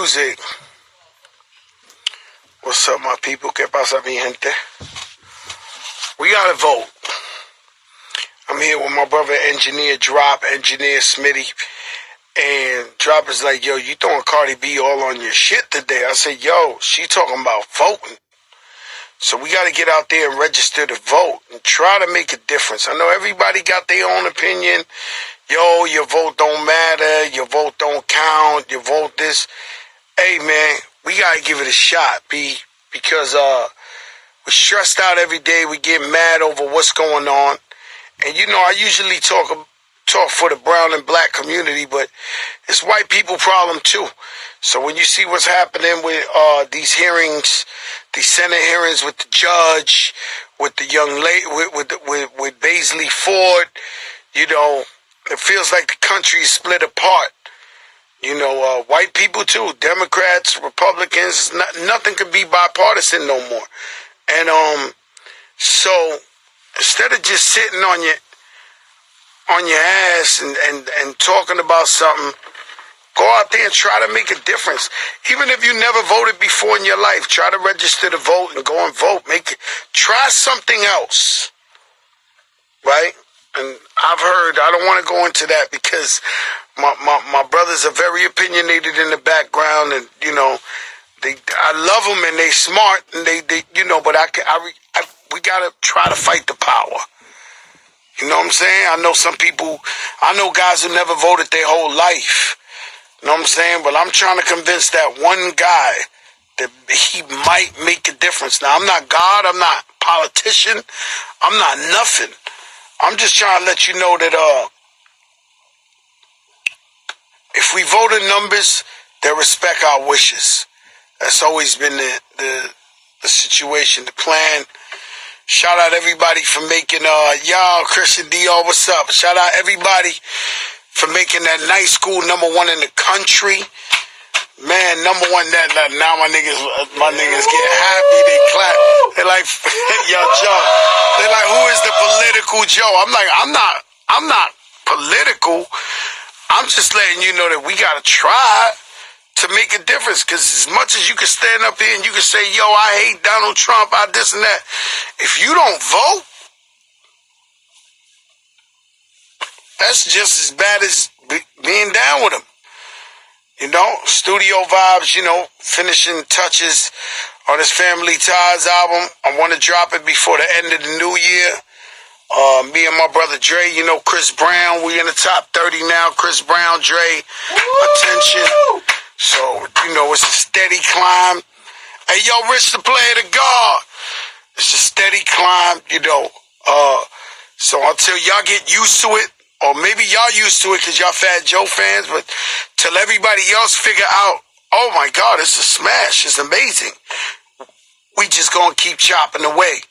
music. What's up, my people? ¿Qué pasa, mi gente? We gotta vote. I'm here with my brother, Engineer Drop, Engineer Smitty. And Drop is like, yo, you throwing Cardi B all on your shit today. I said, yo, she talking about voting. So we got to get out there and register to vote and try to make a difference. I know everybody got their own opinion. Yo, your vote don't matter. Your vote don't count. Your vote this. Hey, man, we got to give it a shot, B, because we're stressed out every day. We get mad over what's going on. And, you know, I usually talk for the brown and black community, but it's white people problem too. So when you see what's happening with these hearings, these Senate hearings with the judge, with the young lady, with Baisley Ford, you know, it feels like the country is split apart. You know, white people too, Democrats, Republicans, nothing can be bipartisan no more. And so instead of just sitting on your ass and talking about something, go out there and try to make a difference. Even if you never voted before in your life, try to register to vote and go and vote. Try something else, right? And I've heard, I don't want to go into that because my brothers are very opinionated in the background, and you know, I love them and they smart and they you know, but we gotta try to fight the power. You know what I'm saying? I know guys who never voted their whole life. You know what I'm saying? But I'm trying to convince that one guy that he might make a difference. Now, I'm not God. I'm not a politician. I'm not nothing. I'm just trying to let you know that if we vote in numbers, they'll respect our wishes. That's always been the situation, the plan. Shout out everybody for making, y'all, Christian Dior, what's up? Shout out everybody for making that night school #1 in the country. Man, #1, now my niggas get happy, they clap. They're like, yo, Joe. They're like, who is the political Joe? I'm like, I'm not political. I'm just letting you know that we gotta try to make a difference, because as much as you can stand up here and you can say, yo, I hate Donald Trump, I this and that, if you don't vote, that's just as bad as being down with him. You know, Studio Vibes, you know, finishing touches on his Family Ties album. I want to drop it before the end of the new year. Me and my brother Dre, you know, Chris Brown, we in the top 30 now. Chris Brown, Dre, Attention. So, you know, it's a steady climb. Hey, yo, Rich the Player, the God. It's a steady climb, you know. So until y'all get used to it, or maybe y'all used to it because y'all Fat Joe fans, but till everybody else figure out, oh my God, it's a smash, it's amazing. We just gonna keep chopping away.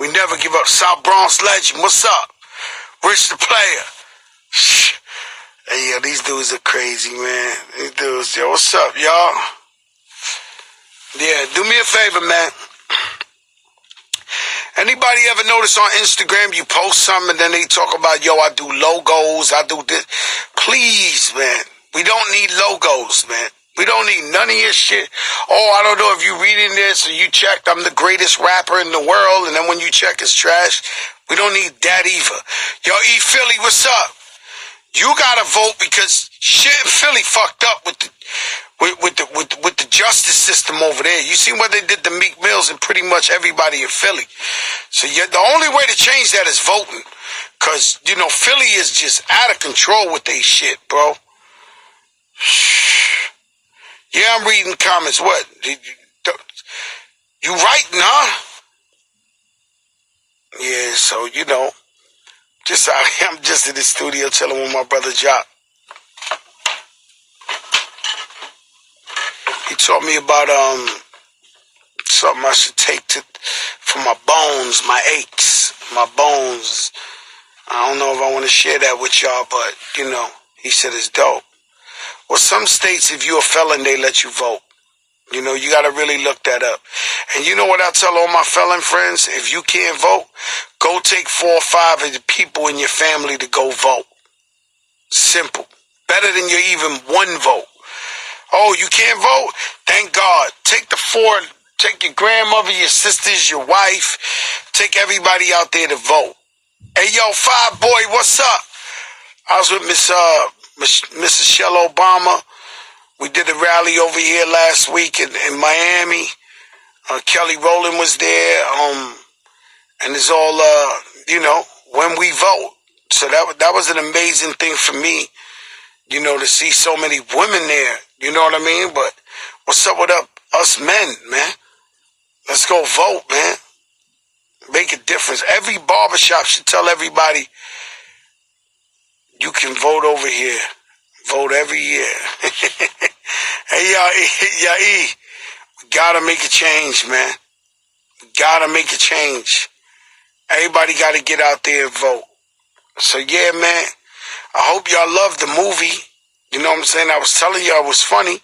We never give up. South Bronx legend, what's up? Rich the Player. Hey, yo, these dudes are crazy, man. These dudes, yo, what's up, y'all? Yeah, do me a favor, man. Anybody ever notice on Instagram you post something and then they talk about, yo, I do logos, I do this. Please, man, we don't need logos, man. We don't need none of your shit. Oh, I don't know if you're reading this or you checked, I'm the greatest rapper in the world, and then when you check it's trash. We don't need that either. Yo, E Philly, what's up? You gotta vote because shit in Philly fucked up with the justice system over there. You see what they did to Meek Mills and pretty much everybody in Philly. So the only way to change that is voting. Cause, you know, Philly is just out of control with they shit, bro. Yeah, I'm reading comments. What? You writing, huh? Yeah, so, you know. Just out here, I'm just in the studio chilling with my brother Jock. He taught me about something I should take for my bones, my aches, my bones. I don't know if I want to share that with y'all, but you know, he said it's dope. Well, some states, if you're a felon, they let you vote. You know, you got to really look that up. And you know what I tell all my felon friends? If you can't vote, go take 4 or 5 of the people in your family to go vote. Simple. Better than your even one vote. Oh, you can't vote? Thank God. Take your grandmother, your sisters, your wife, take everybody out there to vote. Hey, yo, Five Boy, what's up? I was with Mrs. Michelle Obama. We did a rally over here last week in Miami. Kelly Rowland was there. And it's all, when we vote. So that was an amazing thing for me, to see so many women there. You know what I mean? But what's up with us men, man? Let's go vote, man. Make a difference. Every barbershop should tell everybody, you can vote over here. Vote every year. Hey, y'all, we gotta make a change, man. We gotta make a change. Everybody gotta get out there and vote. So, yeah, man, I hope y'all love the movie. You know what I'm saying? I was telling y'all it was funny.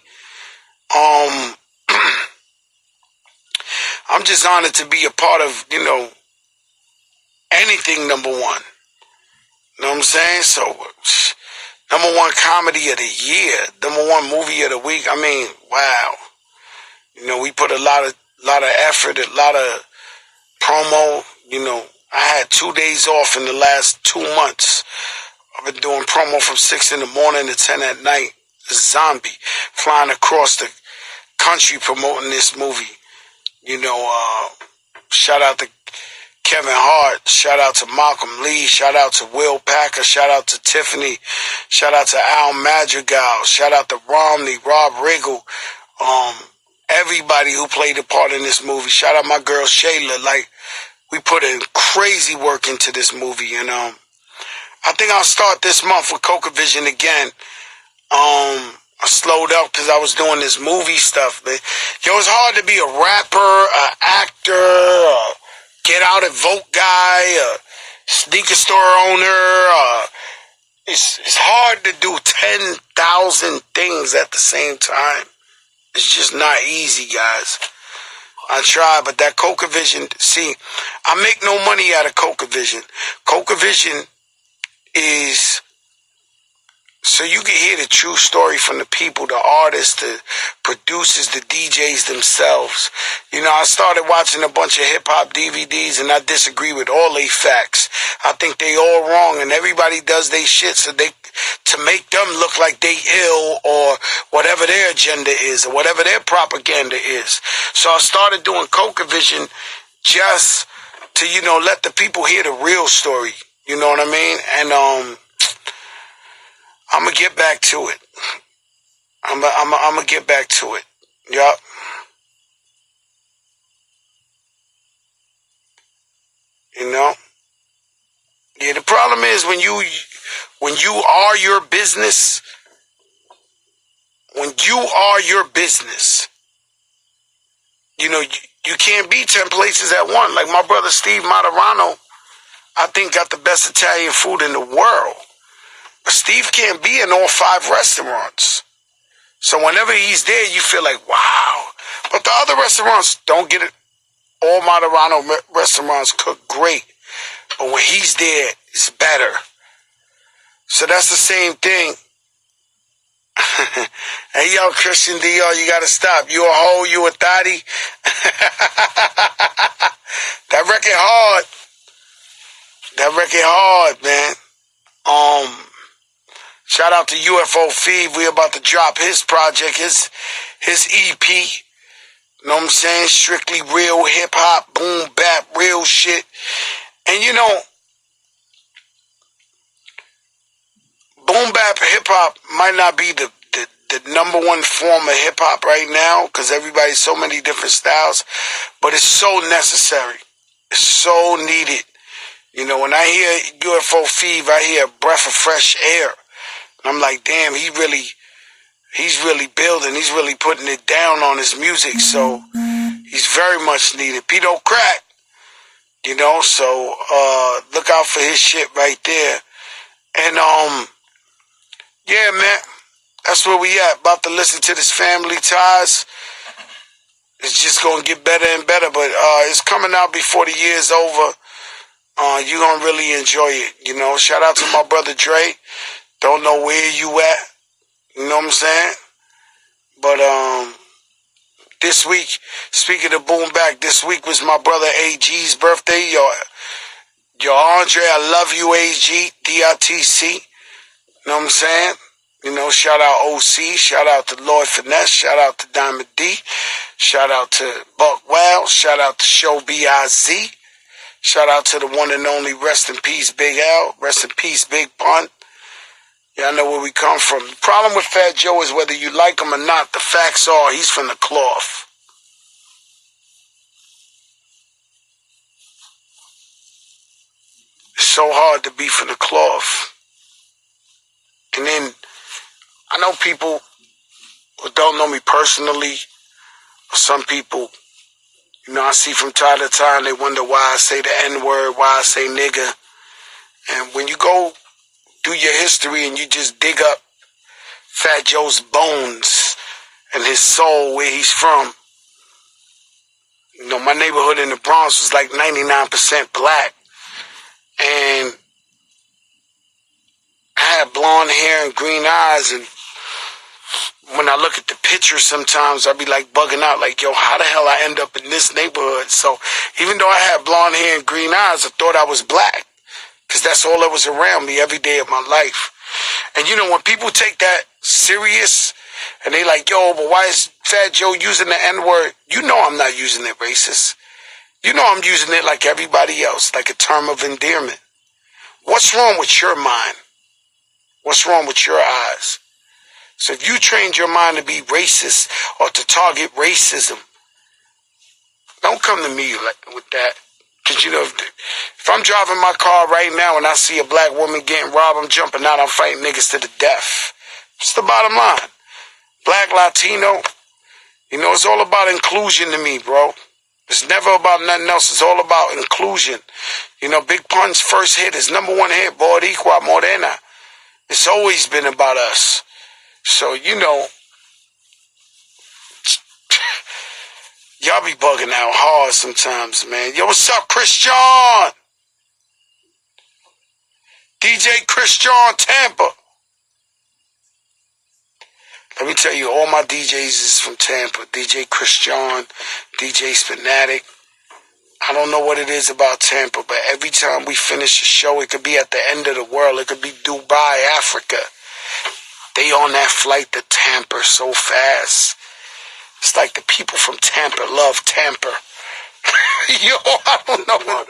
I'm just honored to be a part of, anything number one. You know what I'm saying? So, number one comedy of the year, number one movie of the week. I mean, wow. We put a lot of effort, a lot of promo. I had 2 days off in the last 2 months. I've been doing promo from 6 in the morning to 10 at night. A zombie flying across the country promoting this movie. Shout out to Kevin Hart. Shout out to Malcolm Lee. Shout out to Will Packer. Shout out to Tiffany. Shout out to Al Madrigal. Shout out to Romney, Rob Riggle. Everybody who played a part in this movie. Shout out my girl Shayla. Like, we put in crazy work into this movie. And I think I'll start this month with Coca Vision again. I slowed up because I was doing this movie stuff, man. Yo, it's hard to be a rapper, an actor, a get out and vote guy, a sneaker store owner. It's hard to do 10,000 things at the same time. It's just not easy, guys. I try, but that Coca Vision, see, I make no money out of Coca Vision. Coca Vision is so you can hear the true story from the people, the artists, the producers, the DJs themselves. I started watching a bunch of hip-hop DVDs, and I disagree with all they facts. I think they all wrong, and everybody does they shit to make them look like they ill or whatever their agenda is or whatever their propaganda is. So I started doing Coca Vision just to, let the people hear the real story. You know what I mean? And I'm going to get back to it. I'm going to get back to it. Yup. Yeah, the problem is when you are your business, you can't be 10 places at once. Like my brother Steve Materano, I think got the best Italian food in the world. But Steve can't be in all 5 restaurants. So whenever he's there, you feel like, wow. But the other restaurants don't get it. All Materano restaurants cook great. But when he's there, it's better. So that's the same thing. Hey, yo, Christian Dior, you gotta stop. You a hoe, you a thotty. That record hard. Man. Shout out to UFO Feed. We about to drop his project, his EP. You know what I'm saying? Strictly real hip hop, boom bap, real shit. And boom bap hip hop might not be the number one form of hip hop right now because everybody's so many different styles, but it's so necessary. It's so needed. When I hear UFO Feed, I hear a breath of fresh air. And I'm like, damn, he's really building. He's really putting it down on his music. So he's very much needed. Pedo Crack, so look out for his shit right there. And yeah, man, that's where we at. About to listen to this Family Ties. It's just gonna get better and better, but it's coming out before the year's over. You're gonna really enjoy it. Shout out to my brother Dre. Don't know where you at. You know what I'm saying? But this week, speaking of boom back, this week was my brother AG's birthday. Your Andre, I love you, AG, DITC. You know what I'm saying? You know, shout out OC, shout out to Lloyd Finesse, shout out to Diamond D, shout out to Buck Wow, shout out to Show B-I-Z, shout out to the one and only rest in peace Big L, rest in peace Big Pun. Y'all know where we come from. The problem with Fatjoe is whether you like him or not, the facts are he's from the cloth. It's so hard to be from the cloth. And then I know people who don't know me personally, or some people, you know, I see from time to time, they wonder why I say the N-word, why I say nigga. And when you go do your history and you just dig up Fatjoe's bones and his soul, where he's from, you know, my neighborhood in the Bronx was like 99% black. And I had blonde hair and green eyes, and when I look at the pictures sometimes I'll be like bugging out, like, yo, how the hell I end up in this neighborhood? So even though I had blonde hair and green eyes, I thought I was black, because that's all that was around me every day of my life. And you know, when people take that serious and they like, yo, but why is Fatjoe using the N-word? You know I'm not using it racist. You know I'm using it like everybody else, like a term of endearment. What's wrong with your mind? What's wrong with your eyes? So if you trained your mind to be racist or to target racism, don't come to me with that. Because, you know, if I'm driving my car right now and I see a black woman getting robbed, I'm jumping out, I'm fighting niggas to the death. It's the bottom line. Black, Latino, you know, it's all about inclusion to me, bro. It's never about nothing else. It's all about inclusion. You know, Big Pun's first hit, his number one hit, Boricua Morena. It's always been about us. So, you know, y'all be bugging out hard sometimes, man. Yo, what's up, Christian? DJ Christian Tampa. Let me tell you, all my DJs is from Tampa. DJ Christian, DJ Spinatic. I don't know what it is about Tampa, but every time we finish a show, it could be at the end of the world. It could be Dubai, Africa. They on that flight to Tampa so fast. It's like the people from Tampa love Tampa. Yo, I don't know.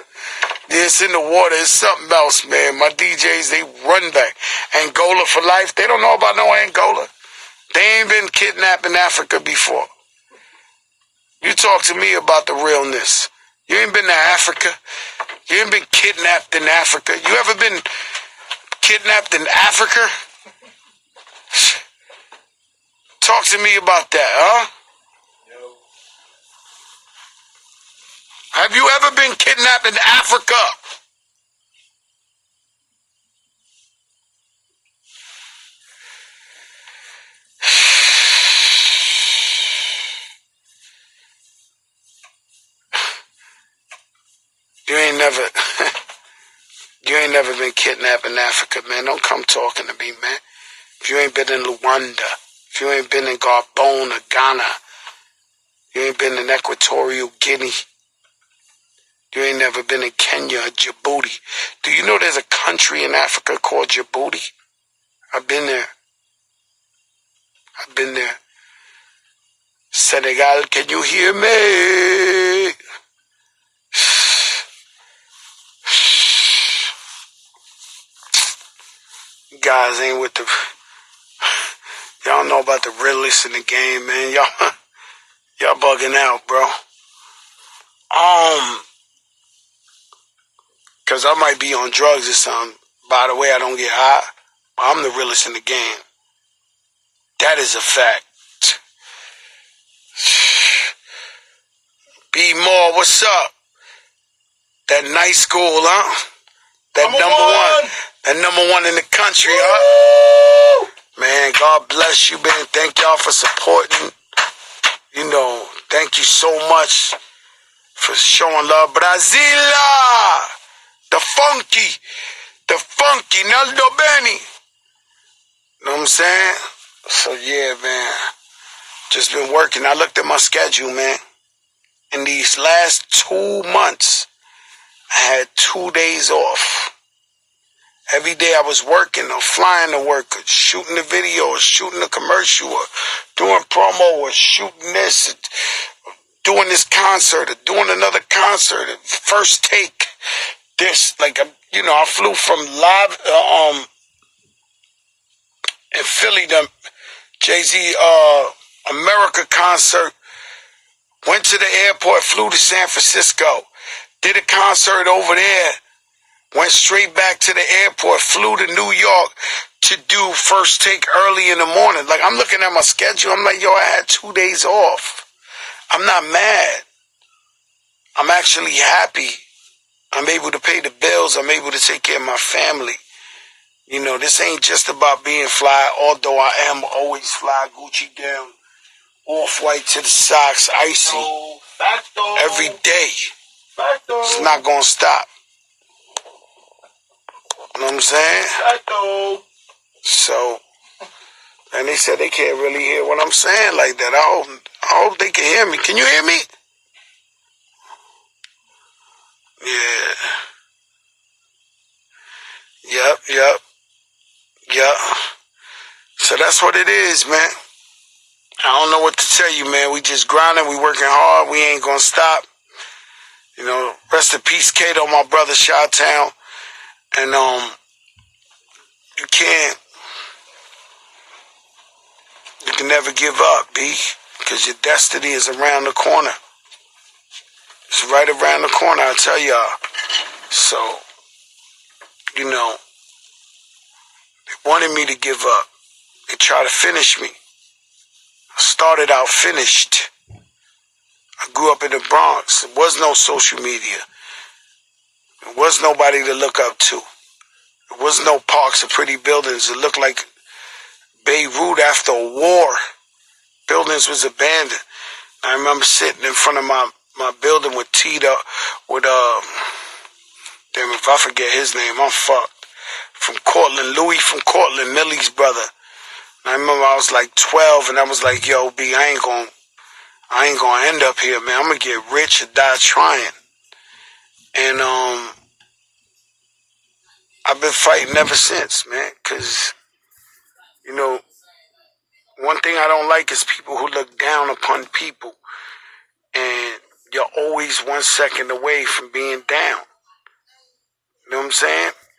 It's in the water. It's something else, man. My DJs, they run back. Angola for life. They don't know about no Angola. They ain't been kidnapped in Africa before. You talk to me about the realness. You ain't been to Africa. You ain't been kidnapped in Africa. You ever been kidnapped in Africa? Talk to me about that, huh? No. Have you ever been kidnapped in Africa? You ain't never been kidnapped in Africa, man. Don't come talking to me, man. If you ain't been in Rwanda, if you ain't been in Gabon or Ghana, you ain't been in Equatorial Guinea, you ain't never been in Kenya or Djibouti. Do you know there's a country in Africa called Djibouti? I've been there. I've been there. Senegal, can you hear me? You guys ain't with the... Y'all know about the realists in the game, man. Y'all bugging out, bro. Cause I might be on drugs or something. By the way, I don't get high. I'm the realest in the game. That is a fact. B More, what's up? That nice school, huh? That number one in the country, huh? Man, God bless you, man. Thank y'all for supporting. You know, thank you so much for showing love. Brasilia! The funky, Naldo Benny. You know what I'm saying? So, yeah, man. Just been working. I looked at my schedule, man. In these last 2 months, I had 2 days off. Every day I was working or flying to work or shooting a video or shooting a commercial or doing promo or shooting this, or doing this concert or doing another concert. First take, this. Like, I flew from live in Philly to Jay-Z America concert. Went to the airport, flew to San Francisco, did a concert over there, went straight back to the airport, flew to New York to do first take early in the morning. Like, I'm looking at my schedule, I'm like, yo, I had 2 days off. I'm not mad. I'm actually happy. I'm able to pay the bills. I'm able to take care of my family. This ain't just about being fly, although I am always fly, Gucci down, off-white to the socks, icy, every day. It's not gonna stop. You know what I'm saying? So, and they said they can't really hear what I'm saying like that. I hope they can hear me. Can you hear me? Yeah. Yep. So that's what it is, man. I don't know what to tell you, man. We just grinding. We working hard. We ain't gonna stop. Rest in peace, Kato, my brother, Chi-Town. And you can never give up, B, because your destiny is around the corner. It's right around the corner, I tell y'all. So, they wanted me to give up. They tried to finish me. I started out finished. I grew up in the Bronx. There was no social media. There was nobody to look up to. There was no parks or pretty buildings. It looked like Beirut after a war. Buildings was abandoned. I remember sitting in front of my building with Tito, with, damn, if I forget his name, I'm fucked. From Cortland, Louis from Cortland, Millie's brother. And I remember I was like 12 and I was like, yo, B, I ain't gonna end up here, man. I'm gonna get rich or die trying. And, I've been fighting ever since, man, because, one thing I don't like is people who look down upon people, and you're always 1 second away from being down. You know what I'm saying?